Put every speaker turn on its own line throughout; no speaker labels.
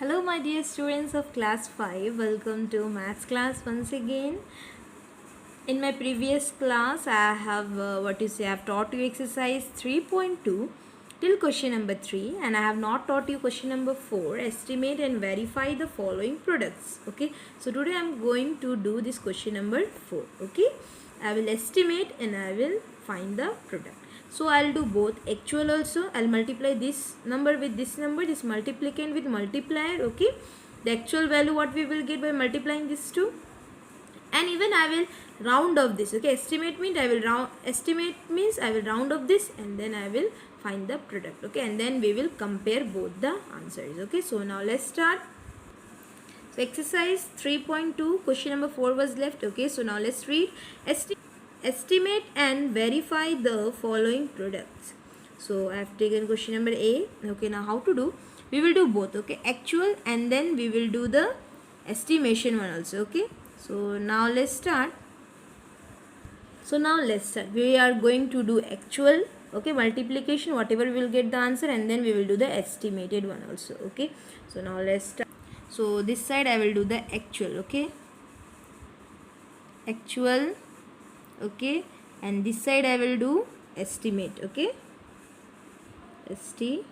Hello, my dear students of class 5. Welcome to maths class once again. In my previous class, I have I have taught you exercise 3.2 till question number 3, and I have not taught you question number 4. Estimate and verify the following products. Okay, so today I am going to do this question number 4. Okay, I will estimate and I will find the product. So I'll do both actual also. I'll multiply this number with this number, this multiplicand with multiplier. Okay, the actual value what we will get by multiplying these two, and even I will round off this. Okay, estimate means I will round off this and then I will find the product. Okay, and then we will compare both the answers. Okay, so now let's start. So exercise 3.2 question number 4 was left. Okay, so now let's read. Estimate and verify the following products. So I have taken question number A. Okay, now how to do? We will do both. Okay, actual and then we will do the estimation one also. Okay, so now let's start. We are going to do actual. Okay, multiplication, whatever we will get the answer, and then we will do the estimated one also. Okay, so now let's start. So this side I will do the actual. Okay, actual. Okay, and this side I will do estimate. Okay, estimate.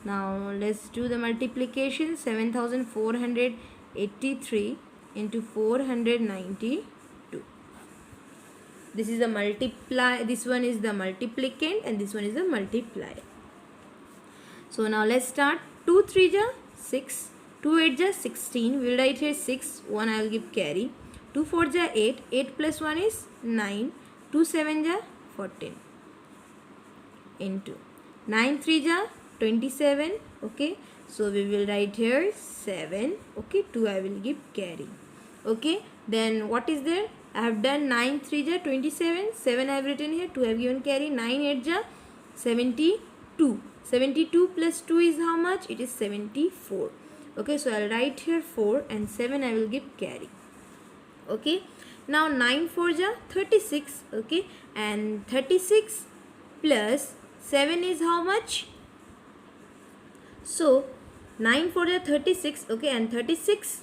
Now let's do the multiplication. 7483 into 492. This is the multiply. This one is the multiplicand and this one is the multiplier. So now let's start. 2 3 ja 6, 2 8 ja 16. We will write here 6. 1 I will give carry. 2 4 ja 8. 8 plus 1 is 9. 2 7 ja 14 into 9 3 ja 27. Okay, so we will write here 7. Okay, 2 I will give carry. Okay, then what is there? I have done 9 3 ja 27. 7 I have written here. 2 I have given carry. 9 8 ja 72. 72 plus 2 is how much? It is 74. Okay, so I'll write here 4 and 7 I will give carry. Okay, now 9 4 ja 36. Okay, and 36 plus 7 is how much? So 9 4 ja 36. Okay, and 36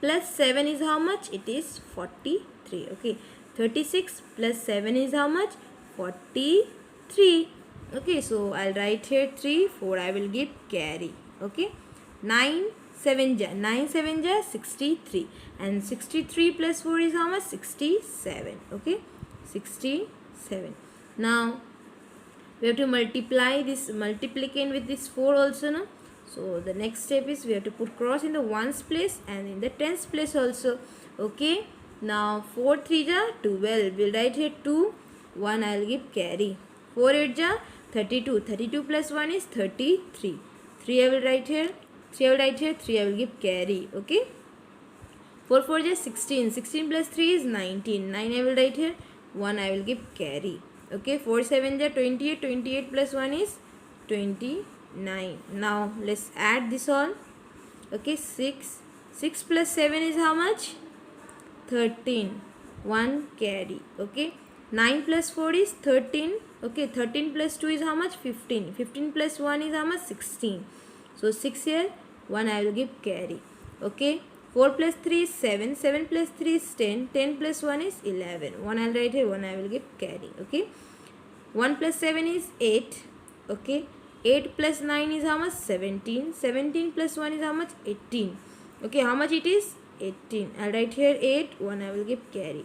plus 7 is how much? It is 43. Okay, 36 plus 7 is how much? 43. Okay, so I'll write here 3. 4 I will give carry. Okay, 9 7 ja 63, and 63 plus 4 is how much? 67. Okay, 67. Now we have to multiply this multiplicand with this 4 also, no? So the next step is we have to put cross in the ones place and in the tens place also. Okay, now 4 3 ja 12. We'll write here 2. 1 I'll give carry. 4 8 ja 32. 32 plus 1 is 33. 3 I will write here. 3 I will write here. 3 I will give carry. Okay, 4 4 is 16. 16 plus 3 is 19. 9 I will write here. 1 I will give carry. Okay, 4 7 is 28. 28 plus 1 is 29. Now let's add this all. Okay, 6 plus 7 is how much? 13. 1 carry. Okay, 9 plus 4 is 13. Okay, 13 plus 2 is how much? 15. 15 plus 1 is how much? 16. So 6 here. 1 I will give carry. Okay, 4 plus 3 is 7. 7 plus 3 is 10. 10 plus 1 is 11. 1 I will write here. 1 I will give carry. Okay, 1 plus 7 is 8. Okay, 8 plus 9 is how much? 17. 17 plus 1 is how much? 18. Okay, how much it is? 18. I'll write here 8. 1 I will give carry.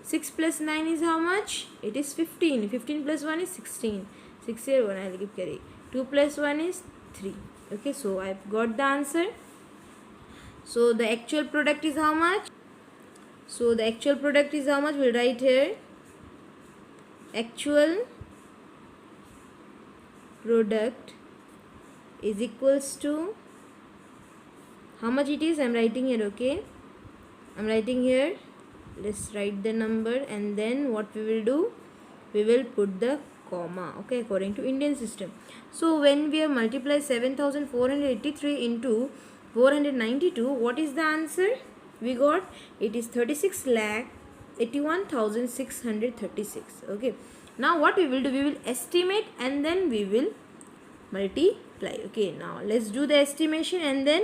6 plus 9 is how much? It is 15. 15 plus 1 is 16. 6 here. 1 I will give carry. 2 plus 1 is 3. Okay, so I've got the answer. So the actual product is how much? We'll write here actual product is equals to how much it is? I'm writing here. Okay, I'm writing here. Let's write the number and then what we will do? We will put the comma. Okay, according to Indian system. So when we have multiplied 7483 into 492, what is the answer? We got it is 36,81,636. Okay, now what we will do? We will estimate and then we will multiply. Okay, now let's do the estimation and then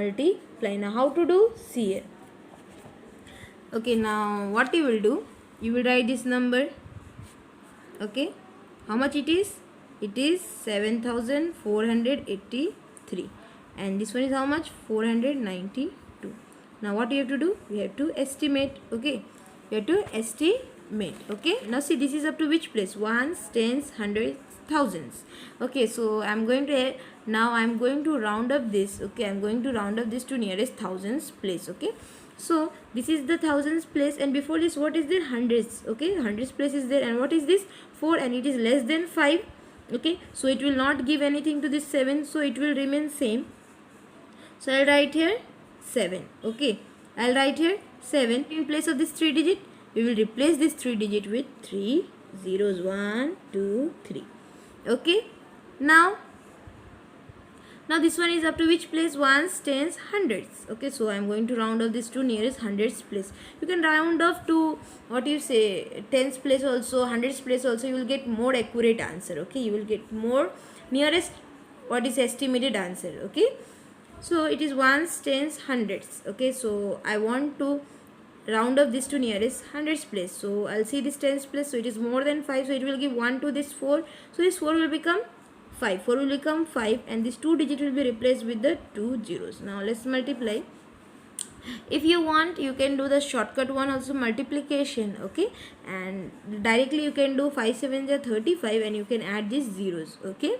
multiply. Now how to do? See here. Okay, now what you will do, you will write this number. Okay, how much it is? It is 7483, and this one is how much? 492. Now what you have to do? We have to estimate. Okay, you have to estimate. Okay, now see, this is up to which place? Ones, tens, hundreds, thousands. Okay, so I'm going to round up this. Okay, I'm going to round up this to nearest thousands place. Okay, so this is the thousands place, and before this what is there? Hundreds. Okay, hundreds place is there, and what is this? 4, and it is less than 5. Okay, so it will not give anything to this 7, so it will remain same. So I'll write here 7. Okay, I'll write here 7. In place of this 3 digit, we will replace this 3 digit with 3 zeros. 1, 2, 3. Okay, now this one is up to which place? Ones, tens, hundreds. Okay, so I'm going to round off this to nearest hundreds place. You can round off to what you say, tens place also, hundreds place also. You will get more accurate answer. Okay, you will get more nearest what is estimated answer. Okay, so it is ones, tens, hundreds. Okay, so I want to round up this to nearest hundreds place. So I'll see this tens place. So it is more than 5. So it will give 1 to this 4. So this 4 will become 5. 4 will become 5, and this 2 digit will be replaced with the 2 zeros. Now let's multiply. If you want, you can do the shortcut one also, multiplication. Okay, and directly you can do 5 7s are 35, and you can add these zeros. Okay,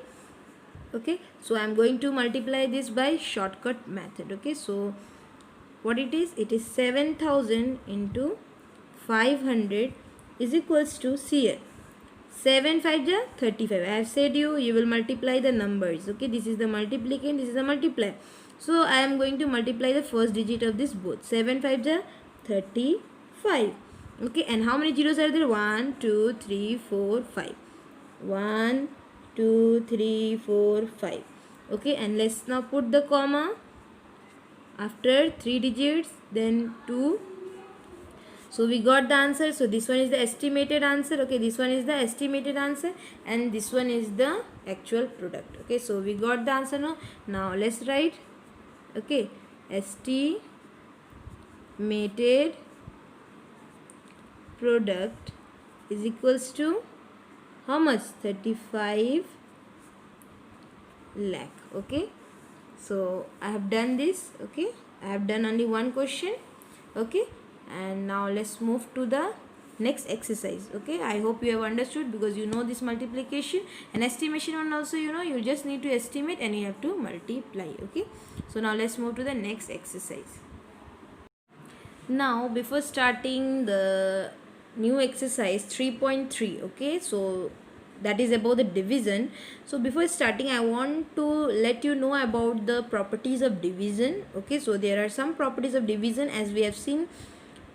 so I'm going to multiply this by shortcut method. Okay, so what it is? It is 7000 into 500 is equals to, see here, 7 5 ja 35. I have said you will multiply the numbers. Okay, this is the multiplicand, this is the multiplier. So I am going to multiply the first digit of this both. 7 5 ja 35. Okay, and how many zeros are there? 1 2 3 4 5. 1 2 3 4 5. Okay, and let's now put the comma after 3 digits, then 2. So we got the answer. So this one is the estimated answer. Okay, this one is the estimated answer, and this one is the actual product. Okay, so we got the answer now. Now let's write. Okay, estimated product is equals to how much? 35 lakh. Okay, so I have done this. Okay, I have done only one question. Okay, and now let's move to the next exercise. Okay, I hope you have understood, because you know this multiplication and estimation one also. You just need to estimate and you have to multiply. Okay, so now let's move to the next exercise. Now before starting the new exercise 3.3, okay, so that is about the division. So before starting, I want to let you know about the properties of division. Okay, so there are some properties of division, as we have seen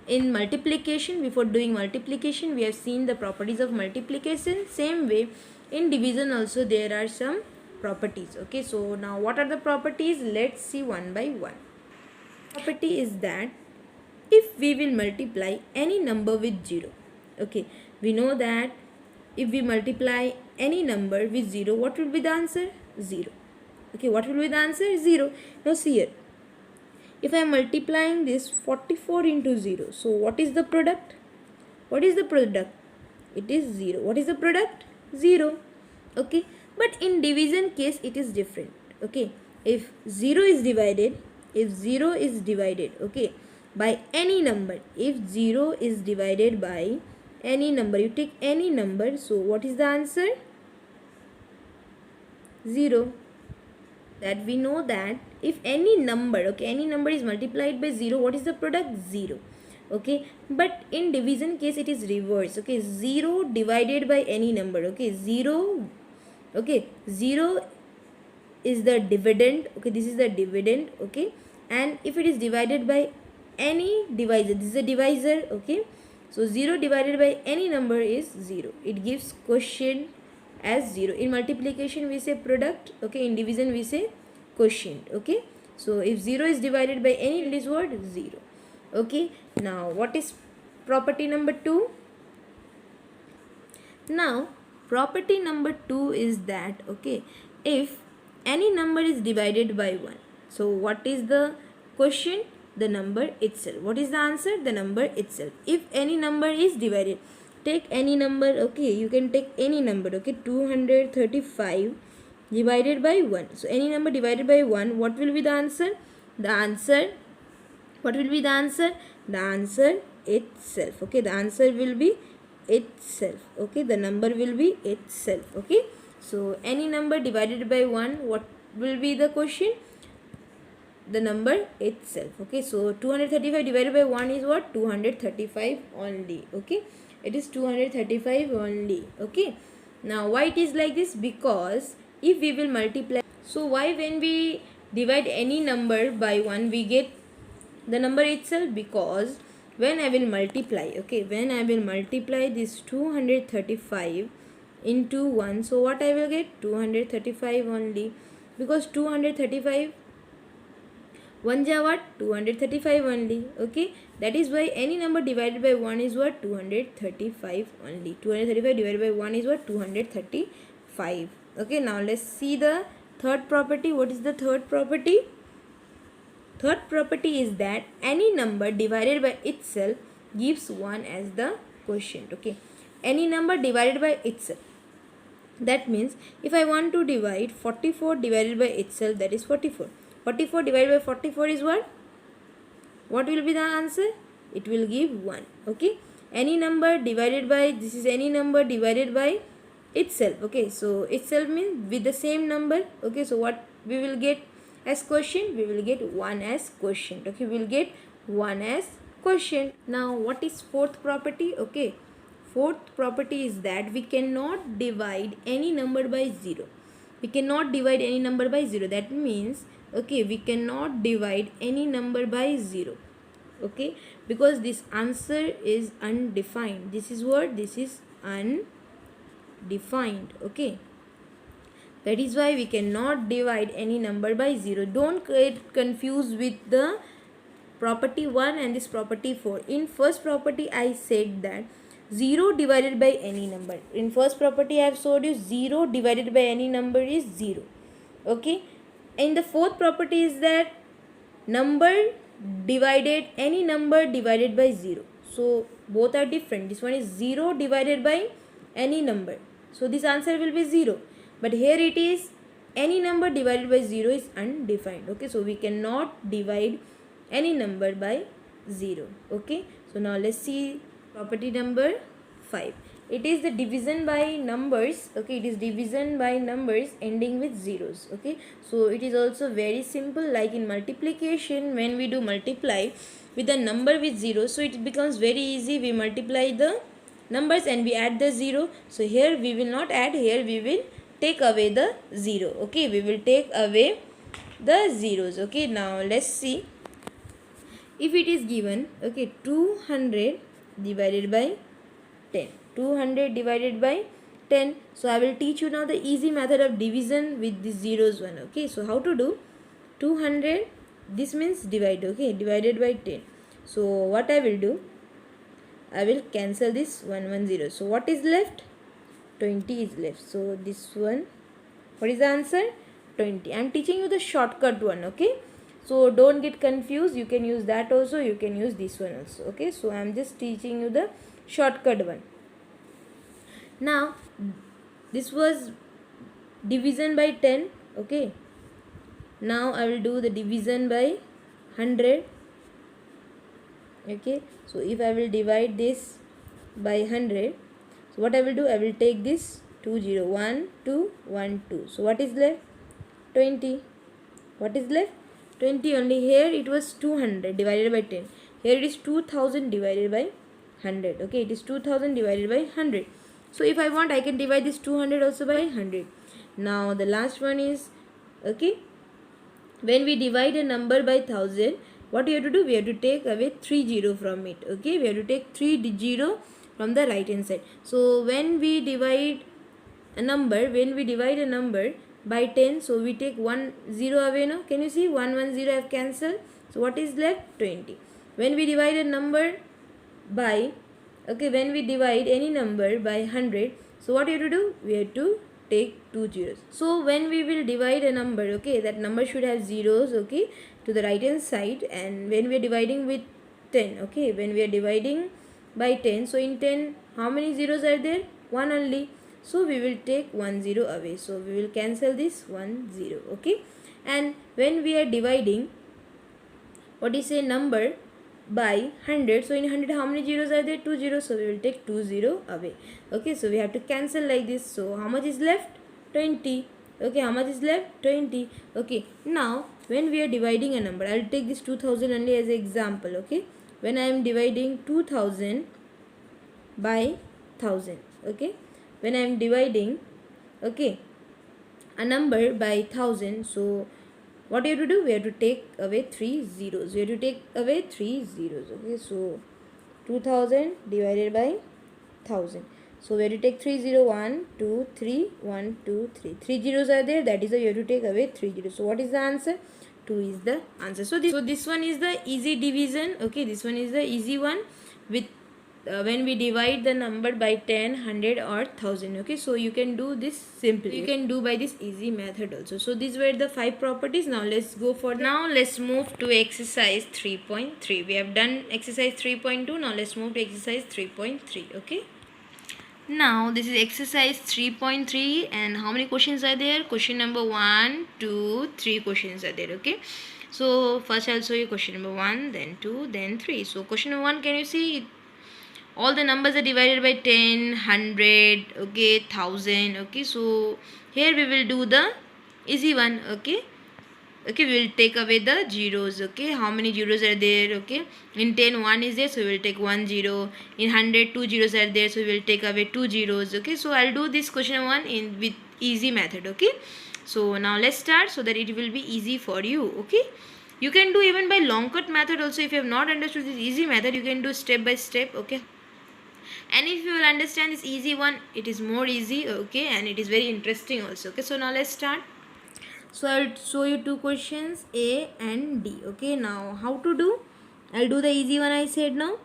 in multiplication. Before doing multiplication, we have seen the properties of multiplication. Same way in division also there are some properties. Okay, so now what are the properties? Let's see one by one. Property is that if we will multiply any number with 0, okay, we know that if we multiply any number with 0, what will be the answer? 0. Okay, what will be the answer? 0. Now see here, if I am multiplying this 44 into 0, so what is the product? What is the product? It is 0. What is the product? 0. Okay, but in division case it is different. Okay, if 0 is divided, okay, by any number, if 0 is divided by any number, you take any number, so what is the answer? 0. That we know that if any number, okay, any number is multiplied by 0, what is the product? 0. Okay, but in division case it is reverse. Okay, 0 divided by any number. Okay, 0, okay, 0 is the dividend. Okay, this is the dividend. Okay, and if it is divided by any divisor, this is a divisor. Okay, so 0 divided by any number is 0. It gives quotient as 0. In multiplication we say product. Okay, in division we say quotient. Okay, so if 0 is divided by any, it is what? 0. Okay, now what is property number 2? Now property number 2 is that, okay, if any number is divided by 1. So what is the question? The number itself. What is the answer? The number itself. If any number is divided, take any number, okay, you can take any number, okay, 235 divided by 1. So any number divided by 1, what will be the answer? The answer, what will be the answer? The answer itself, okay, the answer will be itself, okay, the number will be itself, okay. So any number divided by 1, what will be the question? The number itself, okay. So 235 divided by 1 is what? 235 only, okay, it is 235 only, okay. Now why it is like this? Because if we will multiply, so why when we divide any number by 1 we get the number itself? Because when I will multiply, okay, when I will multiply this 235 into 1, so what I will get? 235 only, because 235 1 ja what? 235 only, okay. That is why any number divided by 1 is what? 235 only. 235 divided by 1 is what? 235, okay. Now let's see the third property. What is the third property? Third property is that any number divided by itself gives 1 as the quotient, okay. Any number divided by itself, that means if I want to divide 44 divided by itself, that is 44. 44 divided by 44 is what? What will be the answer? It will give 1, okay. Any number divided by, this is any number divided by itself, okay. So itself means with the same number, okay. So what we will get as quotient? We will get 1 as quotient, okay. We will get 1 as quotient. Now what is fourth property? Okay, fourth property is that we cannot divide any number by 0. We cannot divide any number by 0. That means, okay, we cannot divide any number by 0, okay, because this answer is undefined. This is what? This is undefined, okay. That is why we cannot divide any number by 0. Don't get confused with the property 1 and this property 4. In first property I said that 0 divided by any number. In first property I have showed you 0 divided by any number is 0, okay. In the fourth property is that number divided, any number divided by 0. So both are different. This one is 0 divided by any number, so this answer will be 0. But here it is any number divided by 0 is undefined, okay. So we cannot divide any number by 0, okay. So now let's see property number 5. It is the division by numbers, okay. It is division by numbers ending with zeros, okay. So it is also very simple, like in multiplication when we do multiply with a number with 0, so it becomes very easy. We multiply the numbers and we add the 0. So here we will not add, here we will take away the 0, okay. We will take away the zeros, okay. Now let's see if it is given, okay, 200 divided by 10. 200 divided by 10. So I will teach you now the easy method of division with the zeros one, okay. So how to do? 200, this means divide, okay, divided by 10. So what I will do? I will cancel this 110. So what is left? 20 is left. So this one, what is the answer? 20. I am teaching you the shortcut one, okay. So don't get confused. You can use that also. You can use this one also, okay. So I am just teaching you the shortcut one. Now this was division by 10, okay. Now I will do the division by 100, okay. So if I will divide this by 100, so what I will do? I will take this 20, 1 2 1 2. So what is left? 20. What is left? 20 only. Here it was 200 divided by 10. Here it is 2000 divided by 100, okay. It is 2000 divided by 100. So if I want, I can divide this 200 also by 100. Now the last one is, okay, when we divide a number by 1000, what we have to do? We have to take away 30 from it, okay. We have to take 30 from the right hand side. So when we divide a number, by 10, so we take 1 0 away, no? Can you see 1 1 0 I have cancelled? So what is left? 20. When we divide a number by, okay, when we divide any number by 100, so what you have to do? We have to take 2 zeros. So when we will divide a number, okay, that number should have zeros, okay, to the right hand side. And when we are dividing with 10, okay, when we are dividing by 10, so in 10 how many zeros are there? 1 only. So we will take 1 0 away, so we will cancel this 1 0, okay. And when we are dividing, what is a number by 100, so in 100 how many zeros are there? 2 zeros, so we will take 2 0 away, okay. So we have to cancel like this. So how much is left? 20, okay. How much is left? 20, okay. Now when we are dividing a number, I'll take this 2000 only as an example, okay. When I am dividing 2000 by 1000, okay, when I am dividing, okay, a number by 1000, so what do you have to do? We have to take away 3 zeros. We have to take away 3 zeros, okay. So 2000 divided by 1000, so we have to take 3 0, 1 2 3, 1 2 3, 3 zeros are there, that is why you have to take away 3 zeros. So what is the answer? 2 is the answer. So this one is the easy division, okay. This one is the easy one with when we divide the number by 10, 100 or 1000, okay. So you can do this simply, you can do by this easy method also. So these were the 5 properties. Now let's go for now let's move to exercise 3.3. we have done exercise 3.2. now let's move to exercise 3.3, okay. Now this is exercise 3.3, and how many questions are there? Question number 1, 2, 3 questions are there, okay. So first I'll show you question number 1, then 2, then 3. So question number 1, can you see all the numbers are divided by 10, 100, okay, 1000, okay. So here we will do the easy one, okay. Okay, we will take away the zeros, okay. How many zeros are there? Okay, in 10 1 is there, so we will take 1 0. In 100 2 zeros are there, so we will take away 2 zeros, okay. So I'll do this question 1 in with easy method, okay. So now let's start so that it will be easy for you, okay. You can do even by long cut method also. If you have not understood this easy method, you can do step by step, okay. And if you will understand this easy one, it is more easy, okay, and it is very interesting also, okay. So now let's start. So I'll show you 2 questions, A and D, okay. Now how to do? I'll do the easy one I said now.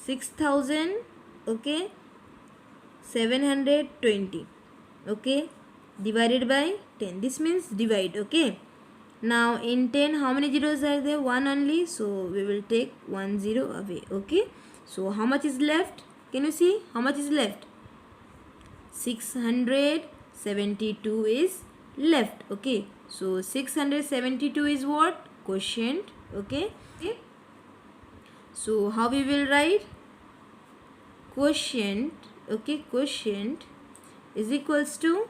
6000, okay, 720, okay, divided by 10. This means divide, okay. Now in 10 how many zeros are there? 1 only, so we will take 1 0 away, okay. So how much is left? Can you see how much is left? 672 is left, okay. So 672 is what? Quotient, okay. So how we will write? Quotient, okay, quotient is equals to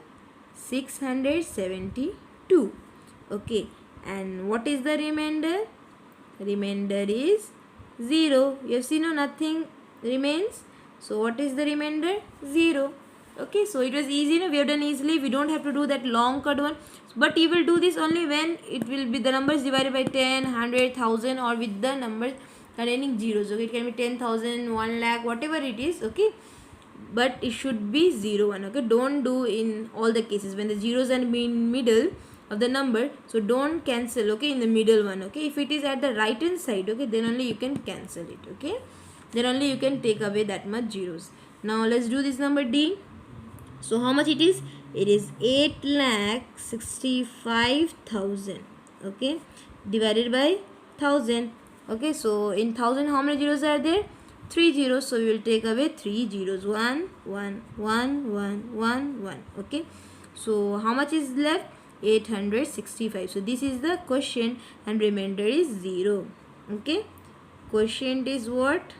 672, okay. And what is the remainder? Remainder is 0. You have seen, no, nothing remains. So what is the remainder? 0, okay. So it was easy, no? We have done easily. We don't have to do that long cut one, but you will do this only when it will be the numbers divided by 10, 100, 1000, or with the numbers containing zeros, okay. It can be 10,000, 1 lakh, whatever it is, okay, but it should be 0 1, okay. Don't do in all the cases when the zeros are in middle of the number, so don't cancel, okay, in the middle one, okay. If it is at the right hand side, okay, then only you can cancel it, okay, then only you can take away that much zeros. Now let's do this number D. So how much it is? It is 8,65,000, okay, divided by 1000, okay. So in 1000 how many zeros are there? 3 zeros, so we will take away 3 zeros. 1 1 1 1 1 1, okay. So how much is left? 865. So this is the quotient, and remainder is 0, okay. Quotient is what?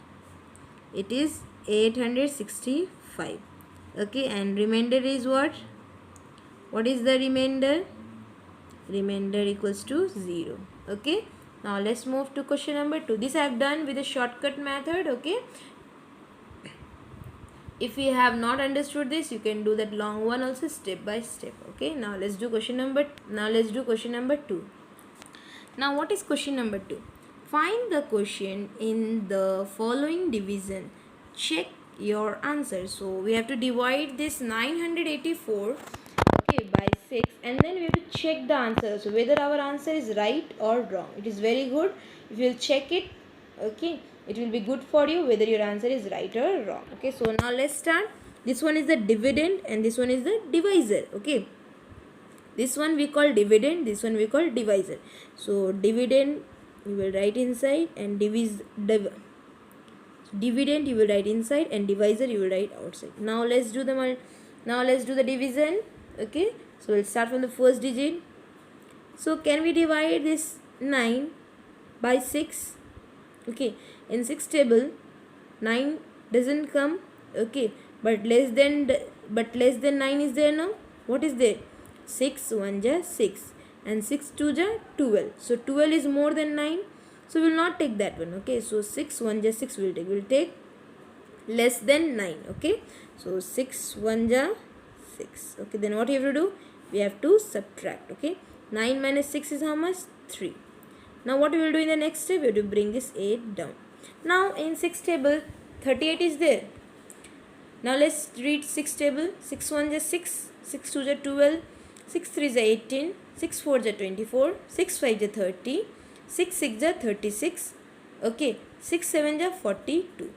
It is 865, okay, and remainder is what? What is the remainder? Remainder equals to 0, okay. Now let's move to question number 2. This I have done with a shortcut method, okay. If you have not understood this, you can do that long one also step by step, okay. Now let's do question number 2. Now what is question number 2? Find the quotient in the following division. Check your answer. So we have to divide this 984, okay, by 6, and then we have to check the answer, so whether our answer is right or wrong. It is very good if you will check it, okay. It will be good for you whether your answer is right or wrong, okay. So now let's start. This one is the dividend and this one is the divisor. Okay, this one we call dividend, this one we call divisor. So dividend you will write inside and dividend you will write inside and divisor you will write outside. Now let's do the division. Okay, so we'll start from the first digit. So can we divide this 9 by 6? Okay, in 6 table 9 doesn't come. Okay, but less than 9 is there now. What is there? 6 1 ja 6 and 6 2 ja 12. So 12 is more than 9. So we will not take that one. Okay, so 6 1 ja 6 we will take less than 9. Okay, so 6 1 ja 6. Okay, then what you have to do? We have to subtract. Okay, 9 minus 6 is how much? 3. Now what we will do in the next step? We have to bring this 8 down. Now in 6 table 38 is there. Now let's read 6 table. 6 1 is 6, 6 2 is 12, 6 3 is 18, 6 4 is 24, 6 5 is 30, 6 6 is 36. Okay, 6 7 is 42.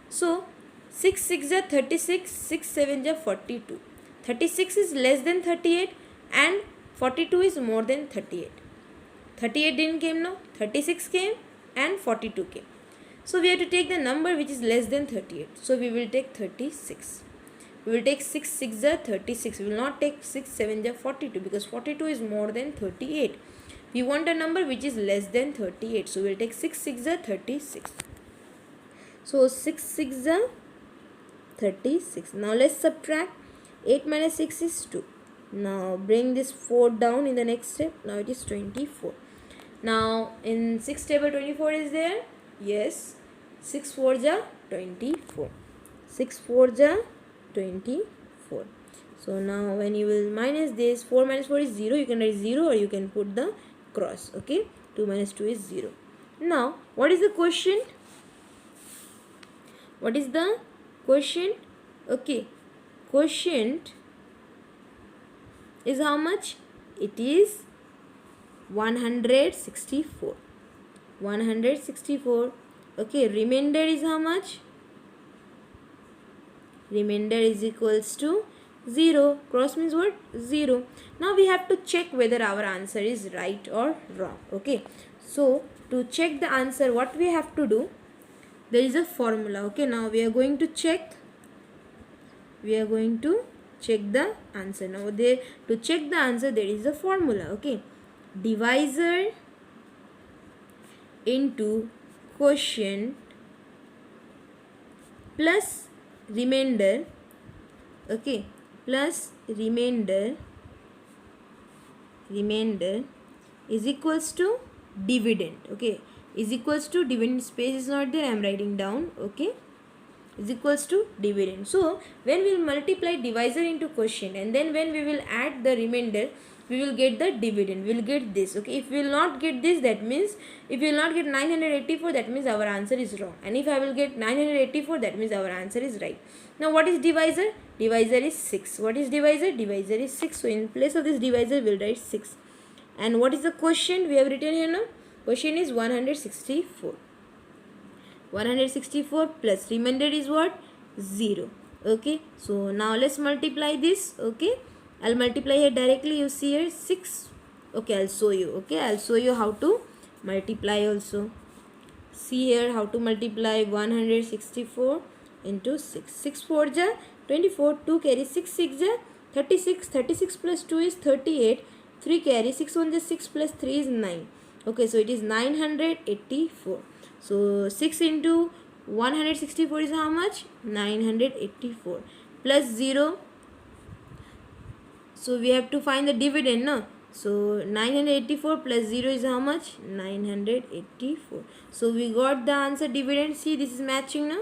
So 6 6 is 36, 6 7 is 42. 36 is less than 38 and 42 is more than 38. 38 didn't came now, 36 came and 42 came. So we have to take the number which is less than 38. So we will take 36. We will take 6 6 is 36. We will not take 6 7 is 42 because 42 is more than 38. We want a number which is less than 38. So we will take 6 6 is 36. So 6 6 is 36. Now let's subtract. 8 minus 6 is 2. Now bring this 4 down in the next step. Now it is 24. Now in 6 table 24 is there. Yes. 6 4 ja 24. 6 4 ja 24. So now when you will minus this, 4 minus 4 is 0. You can write 0 or you can put the cross. Okay. 2 minus 2 is 0. Now what is the quotient? What is the quotient? Okay. Quotient is how much? It is 164. 164. Okay, remainder is how much? Remainder is equals to 0. Cross means what? 0. Now we have to check whether our answer is right or wrong. Okay, so to check the answer, what we have to do? There is a formula. Okay, now we are going to check. We are going to check the answer. Now there, to check the answer, there is a formula. Okay, divisor into quotient plus remainder. Okay, plus remainder is equals to dividend. Okay, is equals to dividend. Space is not there, I am writing down. Okay, is equals to dividend. So when we will multiply divisor into quotient and then when we will add the remainder, we will get the dividend. We will get this. Okay, if we will not get this, that means if we will not get 984, that means our answer is wrong. And if I will get 984, that means our answer is right. Now what is divisor? Divisor is 6. What is divisor? Divisor is 6. So in place of this divisor, we will write 6. And what is the quotient? We have written here now. Quotient is 164. 164 plus remainder is what? 0. Okay, so now let's multiply this. Okay, I'll multiply here directly. You see here 6. Okay, I'll show you. Okay, I'll show you how to multiply also. See here how to multiply 164 into 6. 6 4 ja 24. 2 carry 6 6 ja 36. 36 plus 2 is 38. 3 carry 6 1 ja 6 plus 3 is 9. Okay, so it is 984. So 6 into 164 is how much? 984 plus 0. So we have to find the dividend, no? So 984 plus 0 is how much? 984. So we got the answer dividend. See, this is matching now.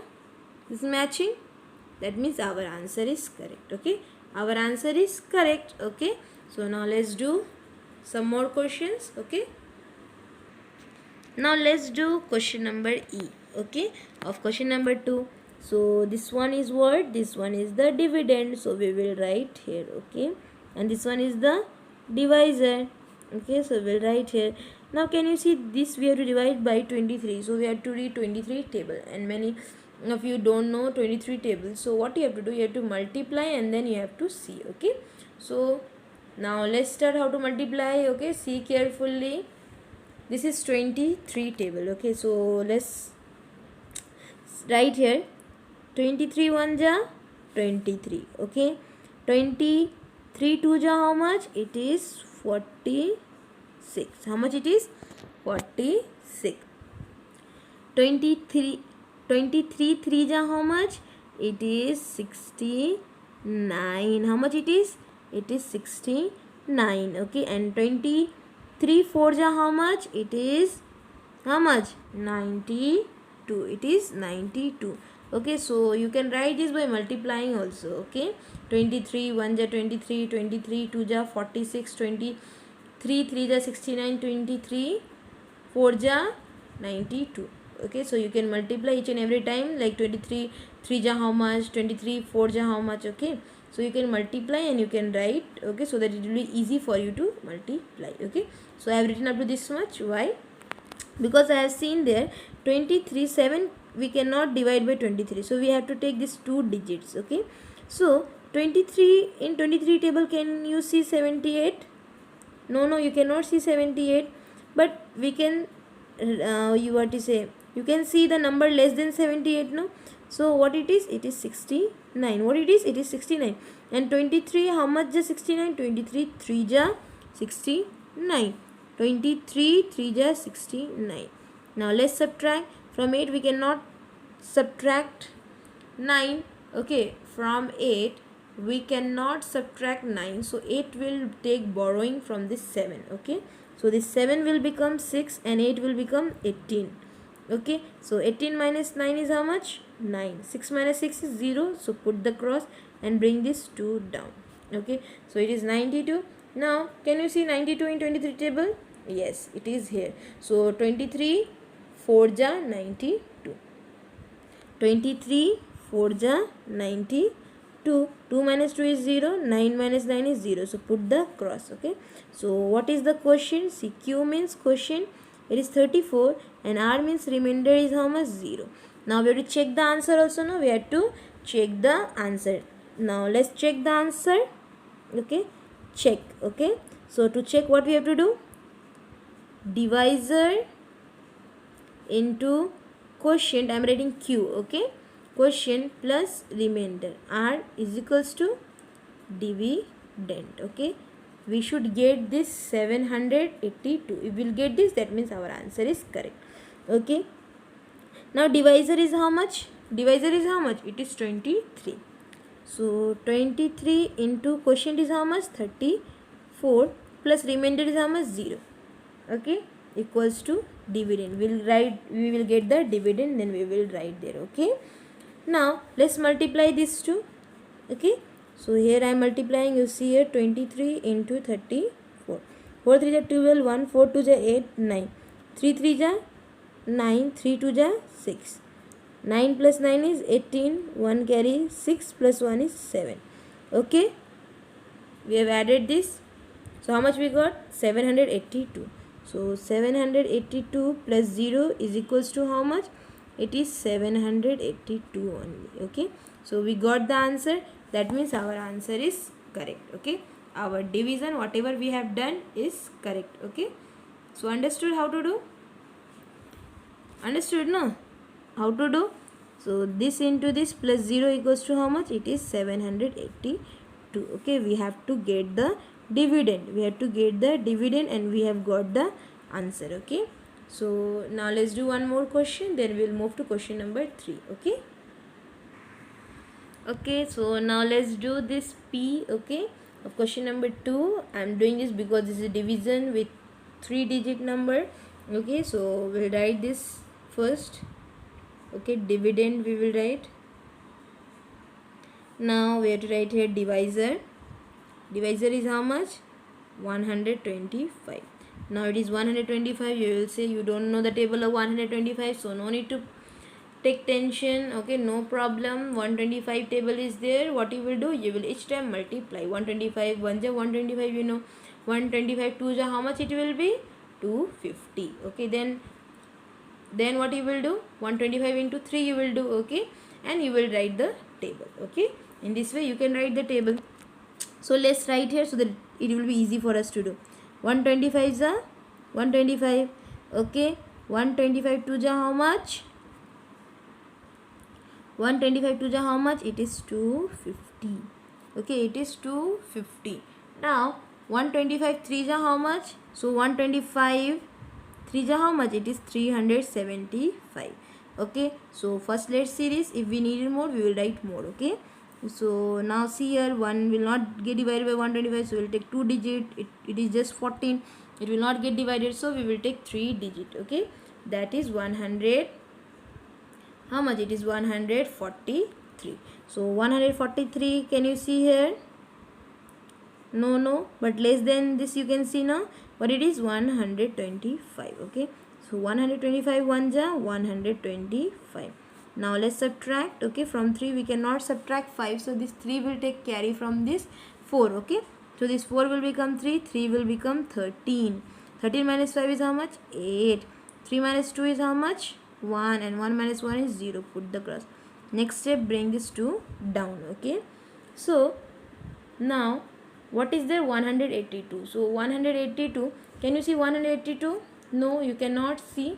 This is matching. That means our answer is correct. Okay, our answer is correct. Okay, so now let's do some more questions. Okay, now let's do question number E. Okay, of question number 2. So this one is what? This one is the dividend. So we will write here. Okay, and this one is the divisor. Okay, so we'll write here. Now can you see this? We have to divide by 23. So we have to read 23 table, and of you don't know 23 tables. So what you have to do, you have to multiply and then you have to see. Okay, so now let's start how to multiply. Okay, see carefully. This is 23 table. Okay, so let's write here 23 1 ja 23. Okay, 23 2 ja how much? It is 46. How much it is? 46. 23 3 ja how much? It is 69. How much it is? It is 69. Okay, and 23 4 ja how much? It is how much? 92. It is 92. Okay, so you can write this by multiplying also. Okay, 23 1 ja 23, 23 2 ja 46, 23 3 ja 69, 23 4 ja 92. Okay, so you can multiply each and every time, like 23 3 ja how much, 23 4 ja how much. Okay, so you can multiply and you can write. Okay, so that it will be easy for you to multiply. Okay, so I have written up to this much. Why? Because I have seen there 23 7 we cannot divide by 23, so we have to take these two digits. Okay, so 23 in 23 table, can you see 78? No, you cannot see 78, but we can you what to say, you can see the number less than 78. No, so what it is? It is 69. What it is? It is 69. And 23 how much ja 69? 23 3 ja 69. 23 3 ja 69. Now let's subtract. From 8 we cannot subtract 9. Okay, from 8 we cannot subtract 9, so 8 will take borrowing from this 7. Okay, so this 7 will become 6 and 8 will become 18. Okay, so 18 minus 9 is how much? 9. 6 minus 6 is 0, so put the cross and bring this 2 down. Okay, so it is 92. Now can you see 92 in 23 table? Yes, it is here. So 23 4 ja 92. 23 4 ja 92. 2 minus 2 is 0. 9 minus 9 is 0. So put the cross. Okay, so what is the quotient? See, Q means quotient, it is 34, and R means remainder is how much? 0. Now we have to check the answer also. Now we have to check the answer. Now let's check the answer. Okay, check. Okay, so to check, what we have to do? Divisor into quotient. I am writing Q. Okay, quotient plus remainder. R is equals to dividend. Okay, we should get this 782. If we will get this, that means our answer is correct. Okay, now divisor is how much? Divisor is how much? It is 23. So 23 into quotient is how much? 34 plus remainder is how much? 0. Okay, equals to dividend. We will get the dividend, then we will write there. Okay, now let's multiply these two. Okay, so here I am multiplying. You see here 23 into 34. 4 3 ja 12, 1 4 2 ja 8, 9. 3 3 ja 9, 3 2 ja 6. 9 plus 9 is 18. 1 carry, 6 plus 1 is 7. Okay, we have added this. So how much we got? 782. So 782 plus 0 is equals to how much? It is 782 only. Okay, so we got the answer. That means our answer is correct. Okay, our division, whatever we have done, is correct. Okay, so understood how to do? Understood, no? How to do? So this into this plus 0 equals to how much? It is 782. Okay, we have to get the dividend. We have to get the dividend and we have got the answer. Okay, so now let's do one more question, then we'll move to question number 3. Okay, okay, so now let's do this P. Okay, of question number 2. I'm doing this because this is a division with 3-digit number. Okay, so we'll write this first. Okay, dividend we will write. Now we have to write here divisor. Divisor is how much? 125. Now it is 125. You will say you don't know the table of 125, so no need to take tension. Okay, no problem. 125 table is there. What you will do? You will each time multiply. 125 1 ja 125. You know, 125 2 ja how much it will be? 250. Okay, then then what you will do, 125 into 3 you will do, okay, and you will write the table. Okay, in this way you can write the table. So let's write here so that it will be easy for us to do. 125 is a 125, okay, 125 to ja how much, 125 to ja how much, it is 250, okay, it is 250. Now 125 3 ja how much, so 125 3 ja how much, it is 375. Okay, so first let's see this, if we needed more we will write more. Okay, so now see here, 1 will not get divided by 125, so we will take 2 digit, it is just 14, it will not get divided, so we will take 3 digit. Okay, that is 100, how much, it is 143. So 143, can you see here, no, but less than this you can see now, but it is 125. Okay, so 125 1 ja 125. Now let's subtract. Okay, from 3 we cannot subtract 5, so this 3 will take carry from this 4. Okay, so this 4 will become 3, 3 will become 13. 13 minus 5 is how much, 8. 3 minus 2 is how much, 1, and 1 minus 1 is 0. Put the cross. Next step, bring this 2 down. Okay, so now what is there, 182. So 182, can you see 182? No, you cannot see.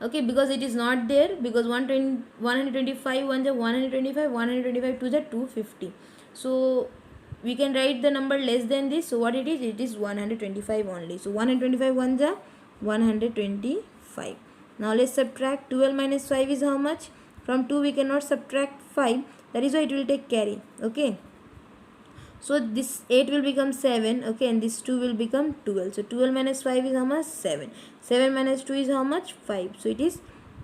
Okay, because it is not there, because 125 1 is 125, 125 2 is 250. So we can write the number less than this. So what it is 125 only. So 125 1 is 125. Now let's subtract. 12 minus 5 is how much? From 2 we cannot subtract 5, that is why it will take carry. Okay, so this 8 will become 7, okay, and this 2 will become 12. So 12 minus 5 is how much, 7. 7 minus 2 is how much, 5. So it is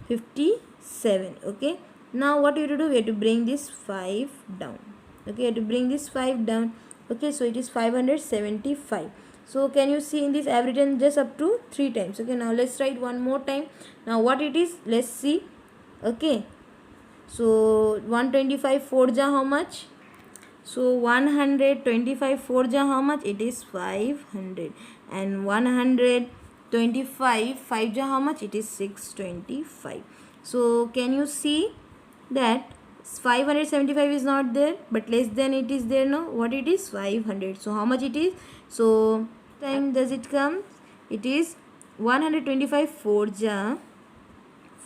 57. Okay, now what you have to do, we have to bring this 5 down. Okay, you have to bring this 5 down. Okay, so it is 575. So can you see, in this I have written just up to 3 times. Okay, now let's write one more time. Now what it is, let's see. Okay, so 125 4 ja how much, so 125 4 ja how much, it is 500, and 125 5 ja how much, it is 625. So can you see that 575 is not there, but less than it is there. No, what it is, 500. So how much it is, so time does it come, it is 125 4 ja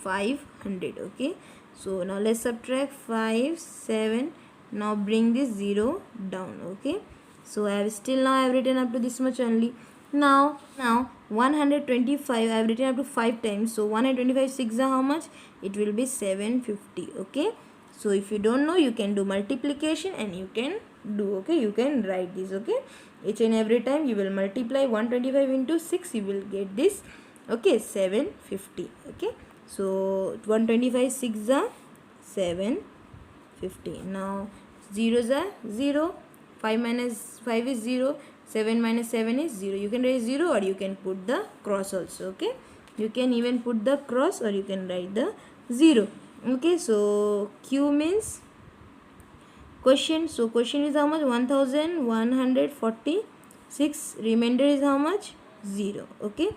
500. Okay, so now let's subtract 5 7. Now bring this 0 down. Okay, so I have still now I have written up to this much only. Now 125 I have written up to 5 times. So 125 6 are how much, it will be 750. Okay, so if you don't know, you can do multiplication and you can do, okay, you can write this. Okay, each and every time you will multiply 125 into 6, you will get this. Okay, 750. Okay, so 125 6 are 750. Now 0 is 0, 5 minus 5 is 0, 7 minus 7 is 0. You can write 0 or you can put the cross also. Okay, you can even put the cross or you can write the 0. Okay, so Q means question. So question is how much, 1146. Remainder is how much, 0. Okay,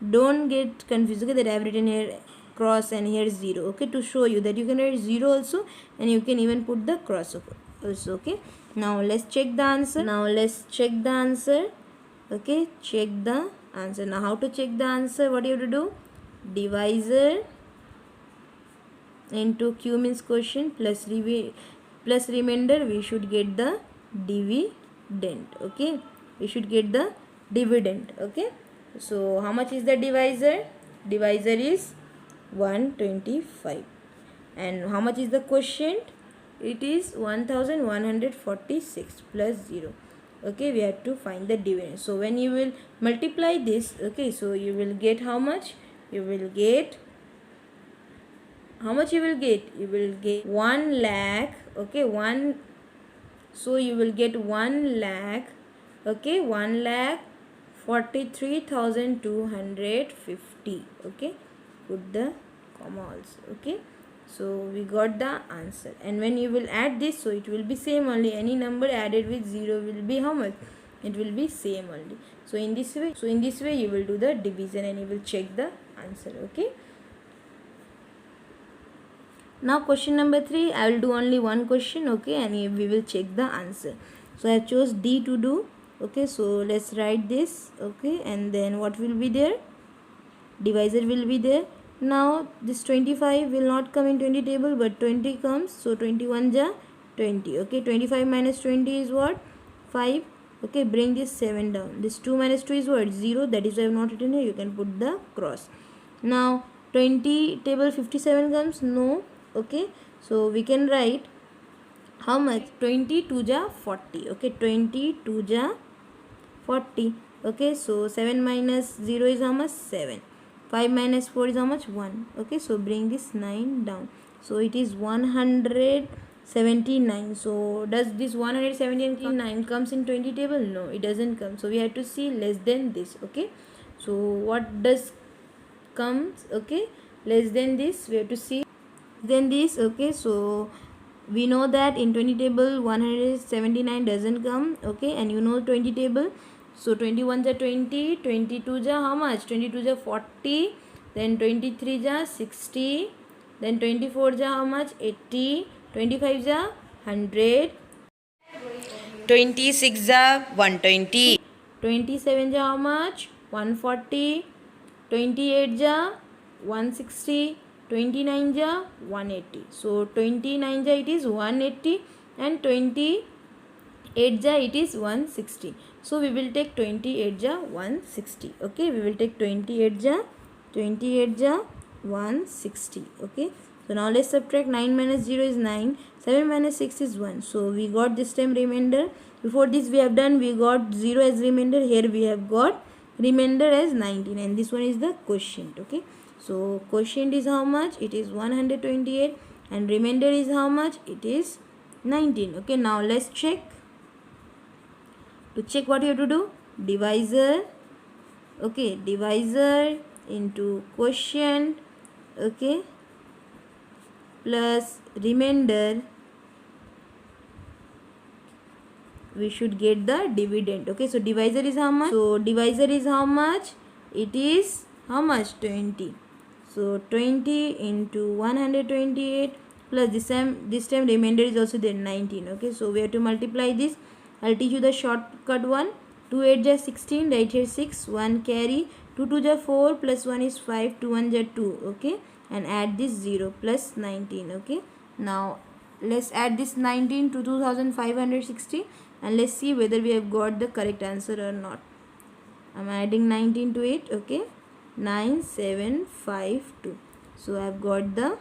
don't get confused. Okay, that I have written here cross and here 0. Okay, to show you that you can write 0 also and you can even put the cross also. Okay, now let's check the answer. Okay, check the answer. Now how to check the answer, what you have to do, divisor into Q means question plus remainder, we should get the dividend. Okay, we should get the dividend. Okay, so how much is the divisor is 125, and how much is the quotient, it is 1146 plus 0. Okay, we have to find the dividend. So when you will multiply this, okay, so you will get how much, you will get 1 lakh. Okay, so you will get 1 lakh. Okay, 1,43,250. Okay, put the comma also. Okay, so we got the answer. And when you will add this, so it will be same only. Any number added with 0 will be how much, it will be same only. So in this way you will do the division and you will check the answer. Okay, Now question number 3, I will do only one question, okay, and we will check the answer. So I have chose D to do, okay. So let's write this, okay, and then what will be there? Divisor will be there. Now this 25 will not come in 20 table, but 20 comes, so 21 ja 20, okay. 25 minus 20 is what? 5, okay. Bring this 7 down. This 2 minus 2 is what? 0. That is why I have not written here. You can put the cross. Now 20 table 57 comes, no, okay. So we can write how much? 22 ja 40, okay. 22 ja 40, okay. So 7 minus 0 is how much? 7. 5 minus 4 is how much? 1, okay. So bring this 9 down. So it is 179. So does this 179 comes in 20 table? No, it doesn't come. So we have to see less than this, okay. So what does comes, okay, less than this? We have to see then this, okay. So we know that in 20 table 179 doesn't come, okay, and you know 20 table. So 21 ja 20, 22 ja how much? 22 ja 40, then 23 ja 60, then 24 ja how much? 80, 25 ja 100,
26 ja 120,
27 ja how much? 140, 28 ja 160, 29 ja 180. So 29 ja it is 180, and 28 ja it is 160. So we will take 28 ja 160, okay. We will take 28 ja 160, okay. So now let's subtract. 9 minus 0 is 9, 7 minus 6 is 1. So we got this time remainder. Before this we have done, we got 0 as remainder. Here we have got remainder as 19, and this one is the quotient, okay. So quotient is how much? It is 128, and remainder is how much? It is 19, okay. Now let's check. To check, what you have to do? Divisor, okay, divisor into quotient, okay, plus remainder, we should get the dividend, okay. So divisor is how much? So divisor is how much? It is how much? 20. So 20 into 128 plus this time remainder is also there, 19, okay. So we have to multiply this. I'll teach you the shortcut one. 2 8 ja 16, right here 6, 1 carry, 2 2 ja 4, plus 1 is 5, 2 1 ja 2, okay, and add this 0 plus 19, okay. Now let's add this 19 to 2560, and let's see whether we have got the correct answer or not. I'm adding 19 to it, okay. 9752. So I have got the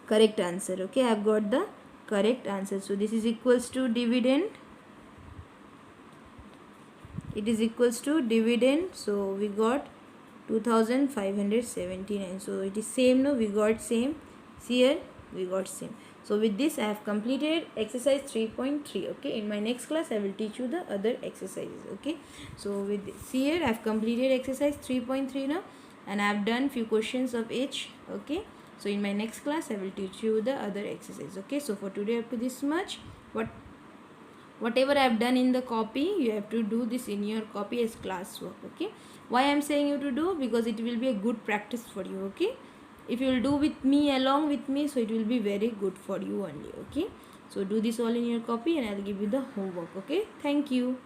correct answer, okay. I have got the correct answer. So this is equals to dividend. It is equals to dividend. So we got 2579. So it is same, no, we got same. See here, we got same. So with this I have completed exercise 3.3, okay. In my next class I will teach you the other exercises, okay. So with this, see here I have completed exercise 3.3 now, and I have done few questions of each, okay. So in my next class I will teach you the other exercise, okay. So for today up to this much. Whatever I have done in the copy, you have to do this in your copy as classwork, okay. Why I am saying you to do? Because it will be a good practice for you, okay. If you will do with me, along with me, so it will be very good for you only, okay. So do this all in your copy, and I will give you the homework, okay. Thank you.